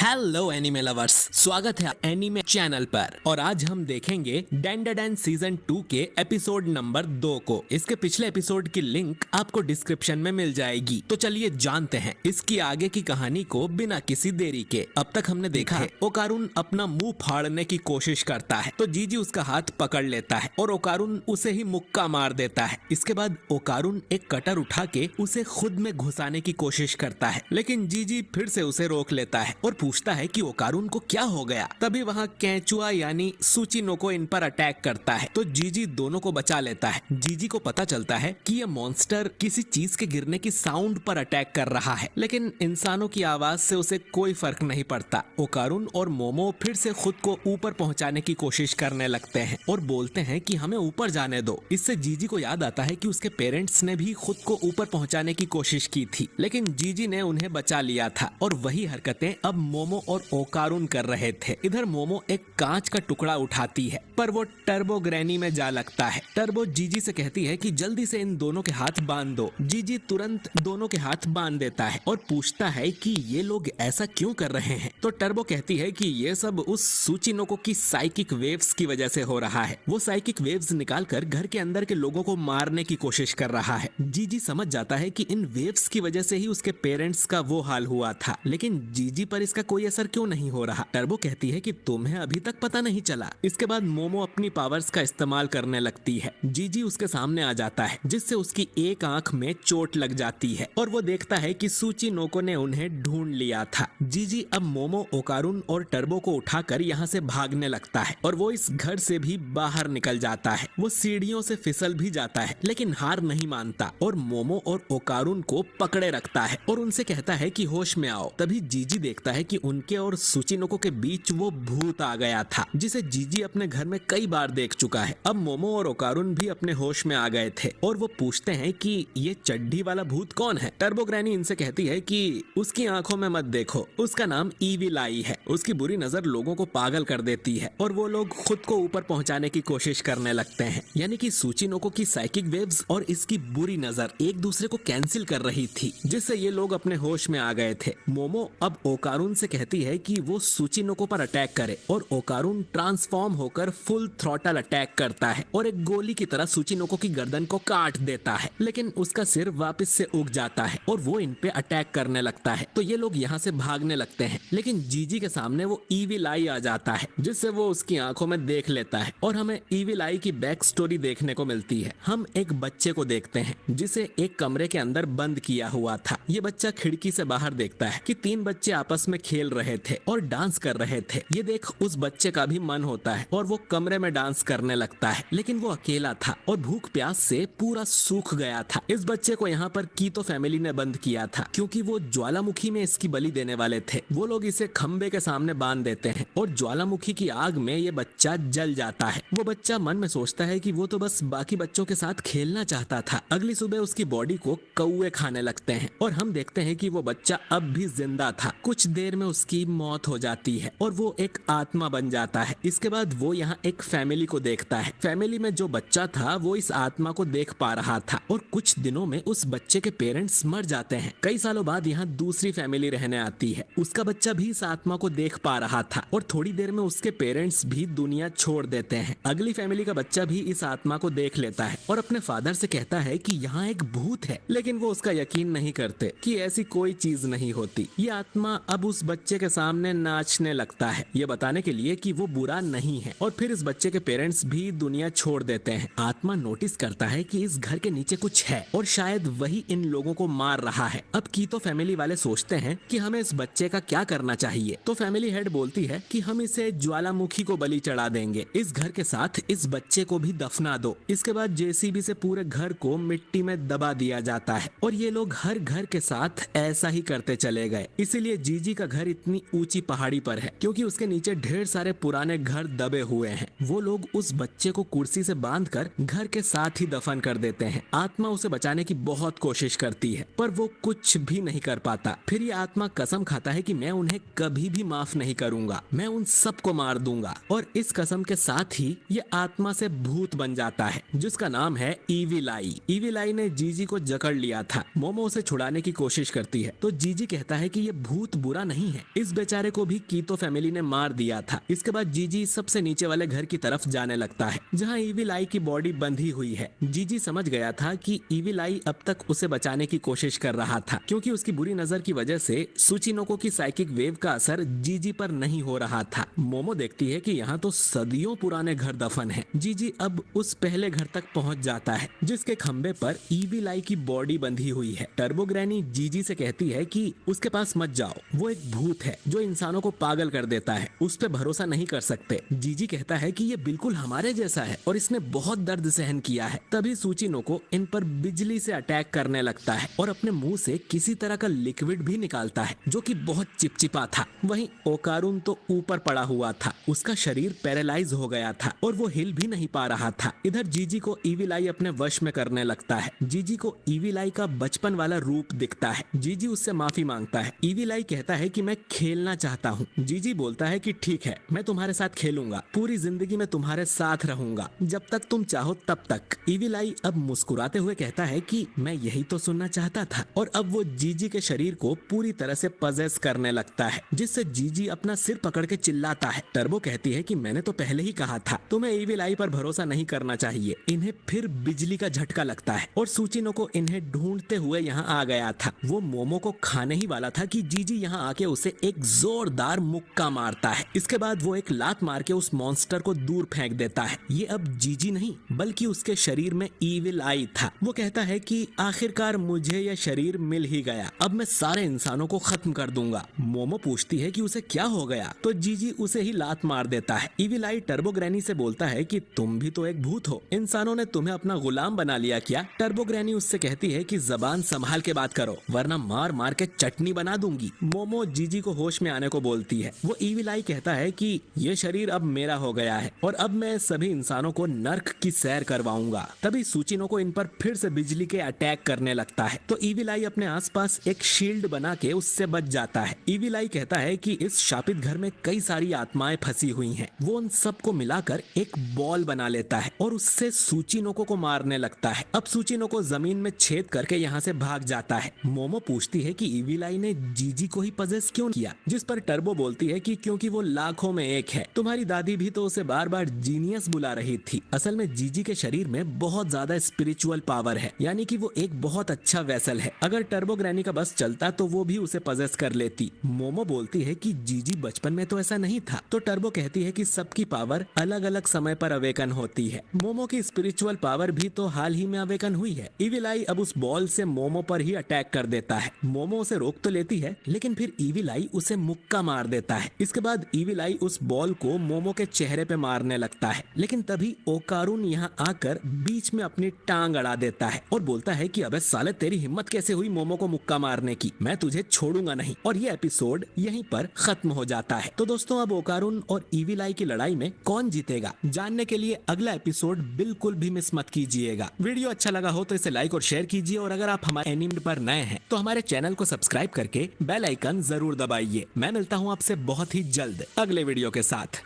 Hello anime lovers, स्वागत है anime channel पर। और आज हम देखेंगे डेंडेडन सीजन 2 के एपिसोड नंबर 2 को। इसके पिछले एपिसोड की लिंक आपको डिस्क्रिप्शन में मिल जाएगी। तो चलिए जानते हैं इसकी आगे की कहानी को बिना किसी देरी के। अब तक हमने देखा है ओकारुन अपना मुंह फाड़ने की कोशिश करता है तो जीजी उसका हाथ पकड़ लेता है और ओकारुन उसे ही मुक्का मार देता है। इसके बाद ओकारुन एक कटर उठा के उसे खुद में घुसाने की कोशिश करता है, लेकिन जीजी फिर से उसे रोक लेता है और पूछता है कि ओकारुन को क्या हो गया। तभी वहाँ कैचुआ यानी सुचिनोको इन पर अटैक करता है तो जीजी दोनों को बचा लेता है। जीजी को पता चलता है कि ये मॉन्स्टर किसी चीज के गिरने की साउंड पर अटैक कर रहा है, लेकिन इंसानों की आवाज से उसे कोई फर्क नहीं पड़ता। ओकारुन और मोमो फिर से खुद को ऊपर पहुंचाने की कोशिश करने लगते हैं और बोलते हैं कि हमें ऊपर जाने दो। इससे जीजी को याद आता है कि उसके पेरेंट्स ने भी खुद को ऊपर पहुंचाने की कोशिश की थी, लेकिन जीजी ने उन्हें बचा लिया था और वही हरकतें अब मोमो और ओकारुन कर रहे थे। इधर मोमो एक कांच का टुकड़ा उठाती है पर वो टर्बो ग्रैनी में जा लगता है। टर्बो जीजी से कहती है कि जल्दी से इन दोनों के हाथ बांध दो। जीजी तुरंत दोनों के हाथ बांध देता है और पूछता है कि ये लोग ऐसा क्यों कर रहे हैं। तो टर्बो कहती है कि ये सब उस सुचिनोको की साइकिक वेव्स की वजह से हो रहा है। वो साइकिक वेव्स निकालकर घर के अंदर के लोगों को मारने की कोशिश कर रहा है। जीजी समझ जाता है कि इन वेव्स की वजह से ही उसके पेरेंट्स का वो हाल हुआ था, लेकिन जीजी पर इसका कोई असर क्यों नहीं हो रहा। टर्बो कहती है कि तुम्हें अभी तक पता नहीं चला। इसके बाद मोमो अपनी पावर्स का इस्तेमाल करने लगती है। जीजी उसके सामने आ जाता है जिससे उसकी एक आंख में चोट लग जाती है और वो देखता है कि सुचिनोको ने उन्हें ढूंढ लिया था। जीजी अब मोमो, ओकारुन और टर्बो को उठाकर यहाँ से भागने लगता है और वो इस घर से भी बाहर निकल जाता है। वो सीढ़ियों से फिसल भी जाता है लेकिन हार नहीं मानता और मोमो और ओकारुन को पकड़े रखता है और उनसे कहता है कि होश में आओ। तभी जीजी देखता है कि उनके और सुचिनोको के बीच वो भूत आ गया था जिसे जीजी अपने घर में कई बार देख चुका है। अब मोमो और ओकारुन भी अपने होश में आ गए थे और वो पूछते हैं कि ये चड्ढी वाला भूत कौन है। टर्बो ग्रैनी इनसे कहती है कि उसकी आंखों में मत देखो, उसका नाम ईविल आई है। उसकी बुरी नजर लोगों को पागल कर देती है और वो लोग खुद को ऊपर पहुंचाने की कोशिश करने लगते हैं। यानी कि सुचिनोको की साइकिक वेव्स और इसकी बुरी नजर एक दूसरे को कैंसिल कर रही थी, जिससे ये लोग अपने होश में आ गए थे। मोमो अब ओकारुन से कहती है कि वो सुचिनोको पर अटैक करे और ओकारुन ट्रांसफॉर्म होकर फुल थ्रॉटल अटैक करता है और एक गोली की तरह सुचिनोको की गर्दन को काट देता है, लेकिन उसका सिर वापस से उग जाता है और वो इन पे अटैक करने लगता है। तो ये लोग यहाँ से भागने लगते हैं, लेकिन जीजी के सामने वो ईविल आई आ जाता है जिससे वो उसकी आंखों में देख लेता है और हमें ईविल आई की बैक स्टोरी देखने को मिलती है। हम एक बच्चे को देखते हैं जिसे एक कमरे के अंदर बंद किया हुआ था। ये बच्चा खिड़की से बाहर देखता है कि 3 बच्चे आपस में खेल रहे थे और डांस कर रहे थे। ये देख उस बच्चे का भी मन होता है और वो कमरे में डांस करने लगता है, लेकिन वो अकेला था और भूख प्यास से पूरा सूख गया था। इस बच्चे को यहाँ पर कीतो फैमिली ने बंद किया था क्योंकि वो ज्वालामुखी में इसकी बलि देने वाले थे। वो लोग इसे खंबे के सामने बांध देते हैं और ज्वालामुखी की आग में ये बच्चा जल जाता है। वो बच्चा मन में सोचता है कि वो तो बस बाकी बच्चों के साथ खेलना चाहता था। अगली सुबह उसकी बॉडी को कौवे खाने लगते हैं और हम देखते हैं कि वो बच्चा अब भी जिंदा था। कुछ देर में उसकी मौत हो जाती है और वो एक आत्मा बन जाता है। इसके बाद वो यहाँ एक फैमिली को देखता है। फैमिली में जो बच्चा था वो इस आत्मा को देख पा रहा था और कुछ दिनों में उस बच्चे के पेरेंट्स मर जाते हैं। कई सालों बाद यहाँ दूसरी फैमिली रहने आती है। उसका बच्चा भी इस आत्मा को देख पा रहा था और थोड़ी देर में उसके पेरेंट्स भी दुनिया छोड़ देते हैं। अगली फैमिली का बच्चा भी इस आत्मा को देख लेता है और अपने फादर से कहता है कि यहाँ एक भूत है, लेकिन वो उसका यकीन नहीं करते कि ऐसी कोई चीज नहीं होती। ये आत्मा अब उस बच्चे के सामने नाचने लगता है, ये बताने के लिए कि वो बुरा नहीं है। और फिर इस बच्चे के पेरेंट्स भी दुनिया छोड़ देते हैं। आत्मा नोटिस करता है कि इस घर के नीचे कुछ है और शायद वही इन लोगों को मार रहा है। अब कीतो फैमिली वाले सोचते हैं कि हमें इस बच्चे का क्या करना चाहिए। तो फैमिली हेड बोलती है कि हम इसे ज्वालामुखी को बलि चढ़ा देंगे, इस घर के साथ इस बच्चे को भी दफना दो। इसके बाद जेसीबी से पूरे घर को मिट्टी में दबा दिया जाता है और ये लोग हर घर के साथ ऐसा ही करते चले गए। इसीलिए जीजी का घर इतनी ऊंची पहाड़ी पर है क्योंकि उसके नीचे ढेर सारे पुराने घर दबे हुए हैं। वो लोग उस बच्चे को कुर्सी से बांधकर घर के साथ ही दफन कर देते हैं। आत्मा उसे बचाने की बहुत कोशिश करती है पर वो कुछ भी नहीं कर पाता। फिर ये आत्मा कसम खाता है कि मैं उन्हें कभी भी माफ नहीं करूंगा, मैं उन सबको मार दूंगा। और इस कसम के साथ ही ये आत्मा से भूत बन जाता है जिसका नाम है ईविल आई। ईविल आई ने जीजी को जकड़ लिया था। मोमो उसे छुड़ाने की कोशिश करती है तो जीजी कहता है कि ये भूत बुरा नहीं नहीं है। इस बेचारे को भी कीतो फैमिली ने मार दिया था। इसके बाद जीजी सबसे नीचे वाले घर की तरफ जाने लगता है जहाँ इविल आई की बॉडी बंधी हुई है। जीजी समझ गया था कि इविल आई अब तक उसे बचाने की कोशिश कर रहा था क्योंकि उसकी बुरी नजर की वजह से सुचिनोको की साइकिक वेव का असर जीजी पर नहीं हो रहा था। मोमो देखती है कि यहाँ तो सदियों पुराने घर दफन है। जीजी अब उस पहले घर तक पहुंच जाता है जिसके खंबे पर इविल आई की बॉडी बंधी हुई है। टर्बो ग्रैनी जीजी से कहती है कि उसके पास मत जाओ, वो एक भूत है जो इंसानों को पागल कर देता है, उस पे भरोसा नहीं कर सकते। जीजी कहता है कि ये बिल्कुल हमारे जैसा है और इसने बहुत दर्द सहन किया है। तभी सुचिनोको इन पर बिजली से अटैक करने लगता है और अपने मुंह से किसी तरह का लिक्विड भी निकालता है जो कि बहुत चिपचिपा था। वहीं ओकारुन तो ऊपर पड़ा हुआ था, उसका शरीर पैरालाइज हो गया था और वो हिल भी नहीं पा रहा था। इधर जीजी को इविल आई अपने वश में करने लगता है। जीजी को इविल आई का बचपन वाला रूप दिखता है। जीजी उससे माफी मांगता है। इविल आई कहता है कि मैं खेलना चाहता हूँ। जीजी बोलता है कि ठीक है, मैं तुम्हारे साथ खेलूंगा, पूरी जिंदगी में तुम्हारे साथ रहूंगा, जब तक तुम चाहो तब तक। इविल आई अब मुस्कुराते हुए कहता है कि मैं यही तो सुनना चाहता था। और अब वो जीजी के शरीर को पूरी तरह से पजेस करने लगता है जिससे जीजी अपना सिर पकड़ के चिल्लाता है। टर्बो कहती है कि मैंने तो पहले ही कहा था तुम्हें इविल आई पर भरोसा नहीं करना चाहिए। इन्हें फिर बिजली का झटका लगता है और सुचिनोको इन्हें ढूंढते हुए यहाँ आ गया था। वो मोमो को खाने ही वाला था कि जीजी यहाँ आके उसे एक जोरदार मुक्का मारता है। इसके बाद वो एक लात मार के उस मॉन्स्टर को दूर फेंक देता है। ये अब जीजी नहीं बल्कि उसके शरीर में इविल आई था। वो कहता है कि आखिरकार मुझे यह शरीर मिल ही गया, अब मैं सारे इंसानों को खत्म कर दूंगा। मोमो पूछती है कि उसे क्या हो गया, तो जीजी उसे ही लात मार देता है। इविल आई टर्बो ग्रैनी से बोलता है कि तुम भी तो एक भूत हो, इंसानों ने तुम्हें अपना गुलाम बना लिया क्या? टर्बो ग्रैनी उससे कहती है कि जबान संभाल के बात करो वरना मार मार के चटनी बना दूंगी। मोमो जीजी को होश में आने को बोलती है। वो इविल आई कहता है कि ये शरीर अब मेरा हो गया है और अब मैं सभी इंसानों को नर्क की सैर करवाऊंगा। तभी सुचिनोको इन पर फिर से बिजली के अटैक करने लगता है तो इविल आई अपने आसपास एक शील्ड बना के उससे बच जाता है। इविल आई कहता है कि इस शापित घर में कई सारी आत्माएं फंसी हुई हैं। वो उन सबको मिलाकर एक बॉल बना लेता है और उससे सुचिनोको को मारने लगता है। अब सुचिनोको जमीन में छेद करके यहाँ से भाग जाता है। मोमो पूछती है कि इविल आई ने जीजी को ही पजेस क्यों किया, जिस पर टर्बो बोलती है कि क्योंकि वो लाखों में एक है। तुम्हारी दादी भी तो उसे बार बार जीनियस बुला रही थी। असल में जीजी के शरीर में बहुत ज्यादा स्पिरिचुअल पावर है, यानी कि वो एक बहुत अच्छा वेसल है। अगर टर्बो ग्रैनी का बस चलता तो वो भी उसे पजेस कर लेती। मोमो बोलती है कि जीजी बचपन में तो ऐसा नहीं था। तो टर्बो कहती है कि सबकी पावर अलग अलग समय पर अवेकन होती है। मोमो की स्पिरिचुअल पावर भी तो हाल ही में अवेकन हुई है। इविल आई अब उस बॉल से मोमो पर ही अटैक कर देता है। मोमो उसे रोक तो लेती है लेकिन फिर इविल आई उसे मुक्का मार देता है। इसके बाद इविल आई उस बॉल को मोमो के चेहरे पे मारने लगता है लेकिन तभी ओकारुन यहाँ आकर बीच में अपनी टांग अड़ा देता है और बोलता है कि अबे साले तेरी हिम्मत कैसे हुई मोमो को मुक्का मारने की, मैं तुझे छोड़ूंगा नहीं। और ये एपिसोड यहीं पर खत्म हो जाता है। तो दोस्तों अब ओकारुन और इविल आई की लड़ाई में कौन जीतेगा जानने के लिए अगला एपिसोड बिल्कुल भी मिस मत कीजिएगा। वीडियो अच्छा लगा हो तो इसे लाइक और शेयर कीजिए और अगर आप हमारे एनिमे पर नए हैं तो हमारे चैनल को सब्सक्राइब करके बेल आइकन जरूर दबाइए। मैं मिलता हूँ आपसे बहुत ही जल्द अगले वीडियो के साथ।